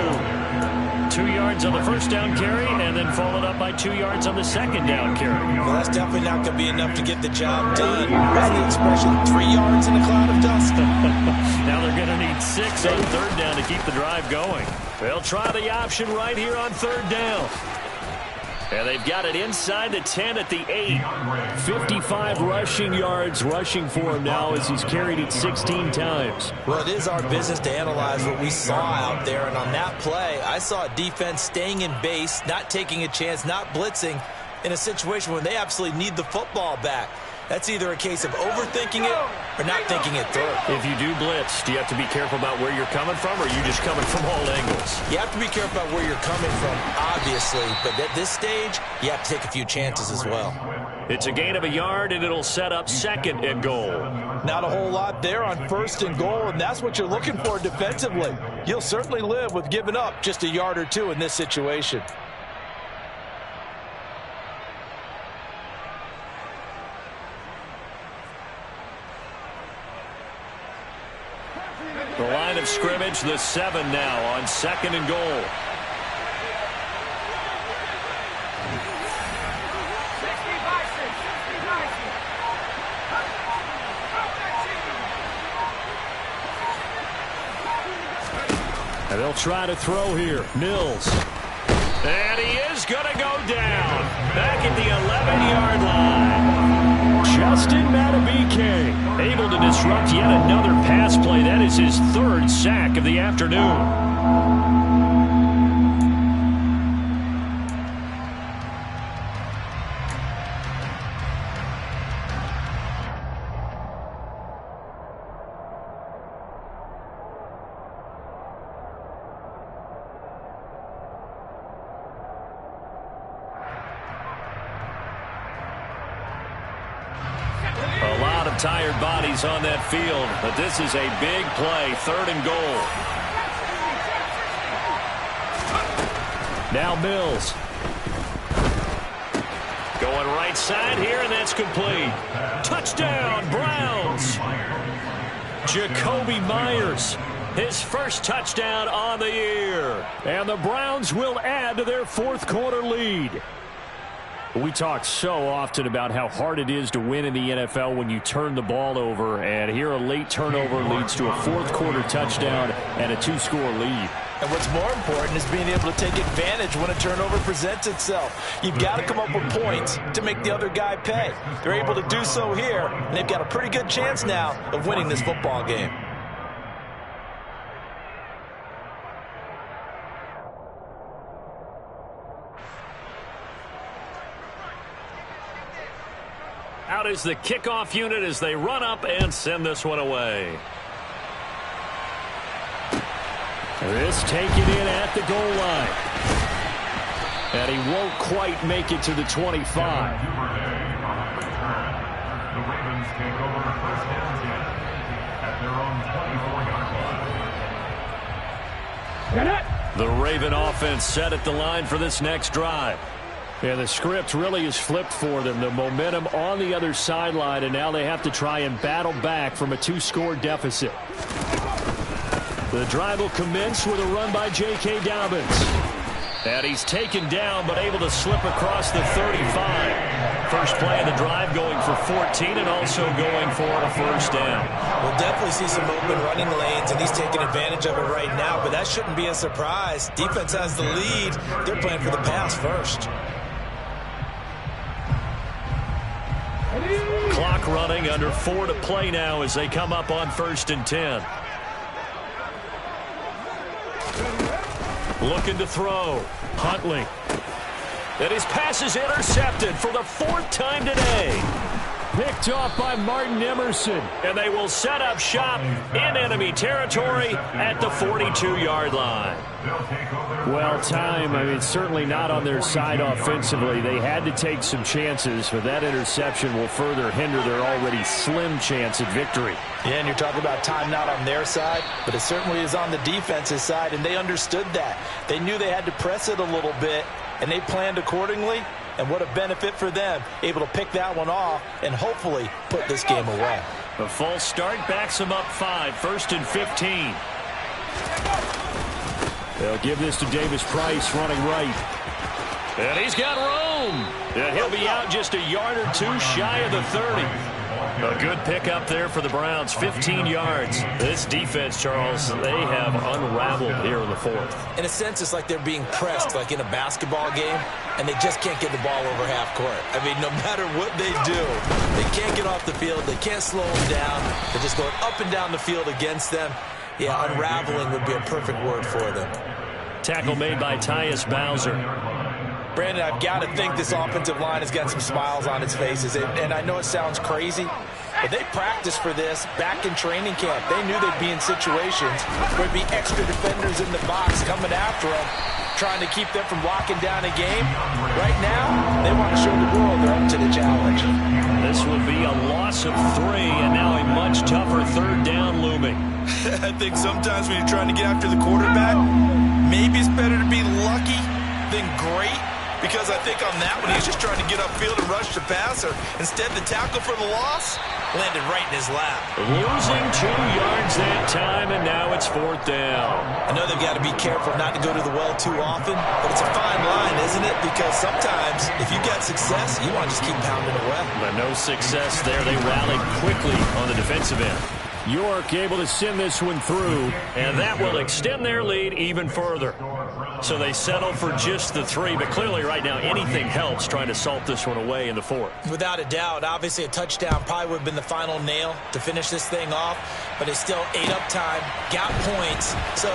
[SPEAKER 3] 2 yards on the first down carry and then followed up by 2 yards on the second down carry.
[SPEAKER 6] Well, that's definitely not going to be enough to get the job done. What's the expression? 3 yards in a cloud of dust.
[SPEAKER 3] Now they're going to need 6 on third down to keep the drive going. They'll try the option right here on third down. And they've got it inside the 10 at the 8. 55 rushing yards rushing for him now as he's carried it 16 times.
[SPEAKER 6] Well, it is our business to analyze what we saw out there. And on that play, I saw a defense staying in base, not taking a chance, not blitzing in a situation where they absolutely need the football back. That's either a case of overthinking it or not thinking it through.
[SPEAKER 3] If you do blitz, do you have to be careful about where you're coming from, or are you just coming from all angles?
[SPEAKER 6] You have to be careful about where you're coming from, obviously. But at this stage, you have to take a few chances as well.
[SPEAKER 3] It's a gain of a yard, and it'll set up 2nd and goal.
[SPEAKER 6] Not a whole lot there on 1st and goal, and that's what you're looking for defensively. You'll certainly live with giving up just a yard or 2 in this situation.
[SPEAKER 3] The line of scrimmage, the 7 now on 2nd and goal. And they'll try to throw here. Mills. And he is going to go down. Back at the 11-yard line. Justin Madubuike able to disrupt yet another pass play. That is his 3rd sack of the afternoon. Tired bodies on that field, but this is a big play. 3rd and goal. Now Mills. Going right side here, and that's complete. Touchdown, Browns. Jacoby Myers, his first touchdown on the year. And the Browns will add to their fourth quarter lead.
[SPEAKER 7] We talk so often about how hard it is to win in the NFL when you turn the ball over, and here a late turnover leads to a fourth-quarter touchdown and a 2-score lead.
[SPEAKER 6] And what's more important is being able to take advantage when a turnover presents itself. You've got to come up with points to make the other guy pay. They're able to do so here, and they've got a pretty good chance now of winning this football game.
[SPEAKER 3] Out is the kickoff unit as they run up and send this one away.
[SPEAKER 7] This taken in at the goal line. And he won't quite make it to the 25.
[SPEAKER 8] The Ravens take over first and 10 at their own 24-yard line.
[SPEAKER 3] The Raven offense set at the line for this next drive.
[SPEAKER 7] Yeah, the script really is flipped for them. The momentum on the other sideline, and now they have to try and battle back from a 2-score deficit. The drive will commence with a run by J.K. Dobbins. And he's taken down, but able to slip across the 35. First play of the drive going for 14 and also going for a first down.
[SPEAKER 6] We'll definitely see some open running lanes, and he's taking advantage of it right now, but that shouldn't be a surprise. Defense has the lead. They're playing for the pass first.
[SPEAKER 3] Clock running, under 4 to play now as they come up on 1st and 10. Looking to throw. Huntley. And his pass is intercepted for the 4th time today.
[SPEAKER 7] Picked off by Martin Emerson.
[SPEAKER 3] And they will set up shop in enemy territory at the 42-yard line.
[SPEAKER 7] Well, time, I mean, certainly not on their side offensively. They had to take some chances, but that interception will further hinder their already slim chance at victory.
[SPEAKER 6] Yeah, and you're talking about time not on their side, but it certainly is on the defense's side, and they understood that. They knew they had to press it a little bit, and they planned accordingly, and what a benefit for them, able to pick that one off and hopefully put this game away.
[SPEAKER 3] The false start backs them up 5, 1st and 15.
[SPEAKER 7] They'll give this to Davis Price running right.
[SPEAKER 3] And he's got room. And he'll be out just a yard or two shy of the 30. A good pickup there for the Browns, 15 yards. This defense, Charles, they have unraveled here in the 4th.
[SPEAKER 6] In a sense, it's like they're being pressed like in a basketball game, and they just can't get the ball over half court. I mean, no matter what they do, they can't get off the field. They can't slow them down. They're just going up and down the field against them. Yeah, unraveling would be a perfect word for them.
[SPEAKER 3] Tackle made by Tyus Bowser.
[SPEAKER 6] Brandon, I've got to think this offensive line has got some smiles on its faces. And I know it sounds crazy, but they practiced for this back in training camp. They knew they'd be in situations where there'd be extra defenders in the box coming after them, trying to keep them from locking down a game. Right now, they want to show the world they're up to the challenge.
[SPEAKER 3] This will be a loss of 3, and now a much tougher 3rd down looming.
[SPEAKER 6] I think sometimes when you're trying to get after the quarterback, maybe it's better to be lucky than great. Because I think on that one, he's just trying to get upfield and rush the passer. Instead, the tackle for the loss landed right in his lap.
[SPEAKER 3] Losing 2 yards that time, and now it's 4th down.
[SPEAKER 6] I know they've got to be careful not to go to the well too often, but it's a fine line, isn't it? Because sometimes, if you got success, you want to just keep pounding away.
[SPEAKER 3] But no success there. They rallied quickly on the defensive end.
[SPEAKER 7] York able to send this one through.
[SPEAKER 3] And that will extend their lead even further. So they settle for just the 3, but clearly right now anything helps trying to salt this one away in the 4th.
[SPEAKER 6] Without a doubt, obviously a touchdown probably would have been the final nail to finish this thing off, but it's still ate up time, got points. So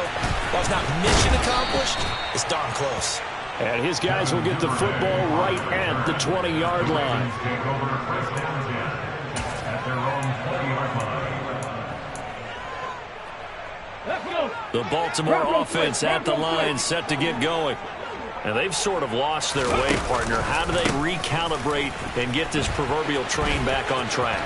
[SPEAKER 6] while it's not mission accomplished, it's darn close.
[SPEAKER 7] And his guys will get the football right at the 20-yard line.
[SPEAKER 3] The Baltimore offense at the line, set to get going. And they've sort of lost their way, partner. How do they recalibrate and get this proverbial train back on track?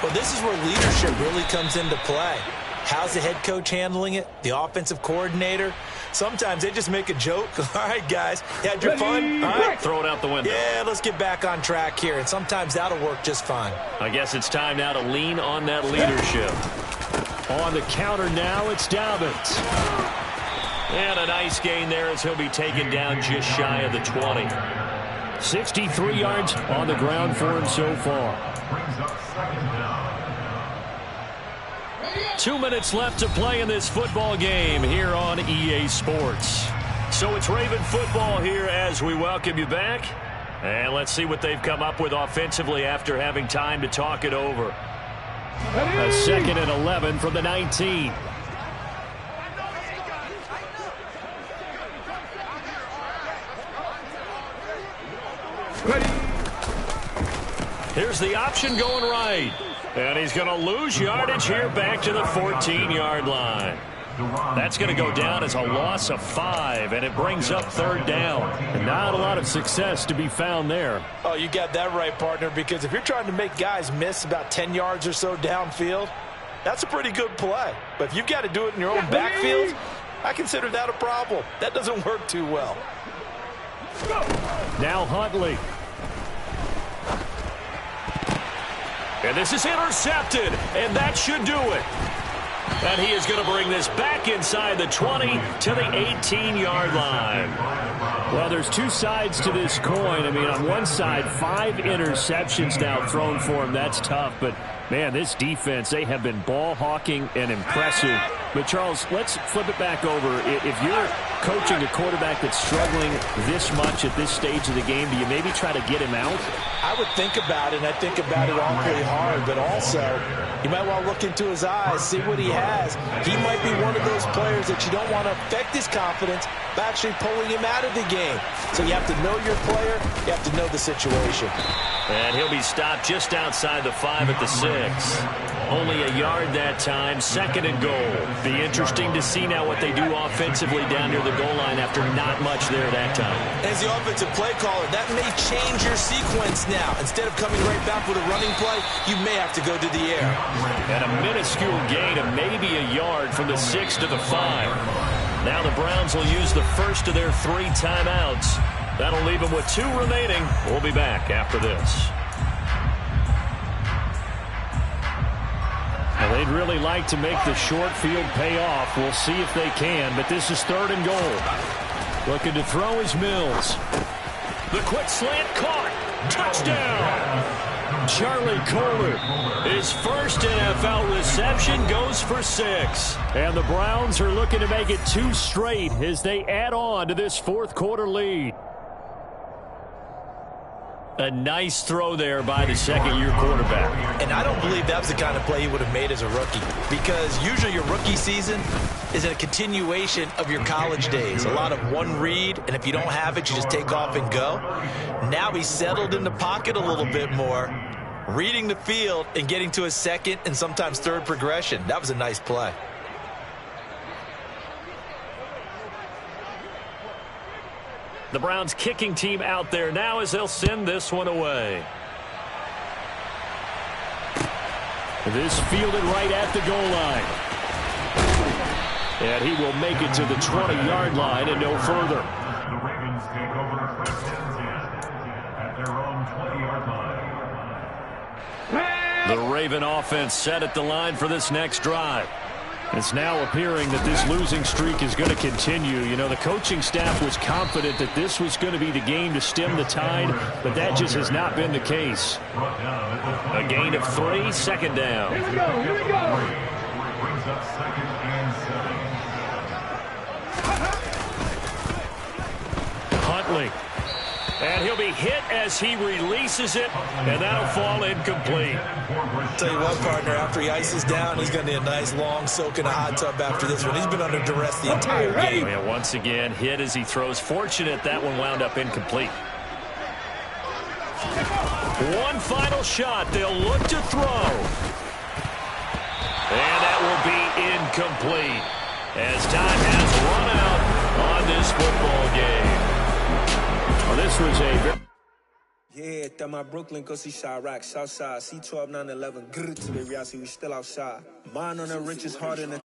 [SPEAKER 6] Well, this is where leadership really comes into play. How's the head coach handling it? The offensive coordinator? Sometimes they just make a joke. All right, guys, you had your fun? All right,
[SPEAKER 3] throw it out the window.
[SPEAKER 6] Yeah, let's get back on track here. And sometimes that'll work just fine.
[SPEAKER 3] I guess it's time now to lean on that leadership.
[SPEAKER 7] On the counter now, it's Dobbins.
[SPEAKER 3] And a nice gain there as he'll be taken down just shy of the 20.
[SPEAKER 7] 63 yards on the ground for him so far.
[SPEAKER 8] Brings up second down.
[SPEAKER 3] 2 minutes left to play in this football game here on EA Sports. So it's Raven football here as we welcome you back. And let's see what they've come up with offensively after having time to talk it over. A 2nd and 11 from the 19. Here's the option going right. And he's going to lose yardage here back to the 14-yard line. That's going to go down as a loss of 5, and it brings up 3rd down.
[SPEAKER 7] And not a lot of success to be found there.
[SPEAKER 4] Oh, you got that right, partner, because if you're trying to make guys miss about 10 yards or so downfield, that's a pretty good play. But if you've got to do it in your own backfield, I consider that a problem. That doesn't work too well.
[SPEAKER 7] Now Huntley.
[SPEAKER 3] And this is intercepted, and that should do it. And he is going to bring this back inside the 20 to the 18-yard line.
[SPEAKER 7] Well, there's two sides to this coin. I mean, on one side, 5 interceptions now thrown for him. That's tough. But, man, this defense, they have been ball hawking and impressive. But, Charles, let's flip it back over. If you're coaching a quarterback that's struggling this much at this stage of the game, do you maybe try to get him out?
[SPEAKER 4] I would think about it, and I think about it awfully hard. But also, you might want to look into his eyes, see what he has. He might be one of those players that you don't want to affect his confidence by actually pulling him out of the game. So you have to know your player. You have to know the situation.
[SPEAKER 3] And he'll be stopped just outside the 5 at the 6. Only a yard that time, 2nd and goal. Be interesting to see now what they do offensively down near the goal line after not much there that time.
[SPEAKER 6] As the offensive play caller, that may change your sequence now. Instead of coming right back with a running play, you may have to go to the air.
[SPEAKER 3] And a minuscule gain of maybe a yard from the 6 to the 5. Now the Browns will use the first of their 3 timeouts. That'll leave them with 2 remaining. We'll be back after this.
[SPEAKER 7] Well, they'd really like to make the short field pay off. We'll see if they can, but this is 3rd and goal. Looking to throw is Mills.
[SPEAKER 3] The quick slant caught. Touchdown. Charlie Kohler. His first NFL reception goes for 6.
[SPEAKER 7] And the Browns are looking to make it 2 straight as they add on to this 4th quarter lead.
[SPEAKER 3] A nice throw there by the 2nd-year quarterback.
[SPEAKER 6] And I don't believe that was the kind of play he would have made as a rookie, because usually your rookie season is a continuation of your college days. A lot of one read, and if you don't have it, you just take off and go. Now he's settled in the pocket a little bit more, reading the field and getting to his 2nd and sometimes 3rd progression. That was a nice play.
[SPEAKER 3] The Browns kicking team out there now as they'll send this one away.
[SPEAKER 7] This fielded right at the goal line. And he will make it to the 20-yard line and no further.
[SPEAKER 8] The Ravens take over 1st and 10 at their own 20-yard line.
[SPEAKER 3] The Raven offense set at the line for this next drive.
[SPEAKER 7] It's now appearing that this losing streak is going to continue. You know, the coaching staff was confident that this was going to be the game to stem the tide, but that just has not been the case.
[SPEAKER 3] A gain of 3, 2nd down.
[SPEAKER 5] Here we go, here we go.
[SPEAKER 8] Brings up 2nd and 7.
[SPEAKER 3] Huntley. And he'll be hit as he releases it, and that'll fall incomplete.
[SPEAKER 6] Tell you what, partner, after he ices down, he's going to need a nice long soak in a hot tub after this one. He's been under duress the entire game.
[SPEAKER 3] Yeah, once again, hit as he throws. Fortunate that one wound up incomplete. One final shot. They'll look to throw. And that will be incomplete as time has run out on this football game.
[SPEAKER 7] Well, this was a...
[SPEAKER 9] Yeah, that my Brooklyn, go see Chirac, Southside, C12, 911, grrr to the reality, we still outside. Mine on the richest, heart in the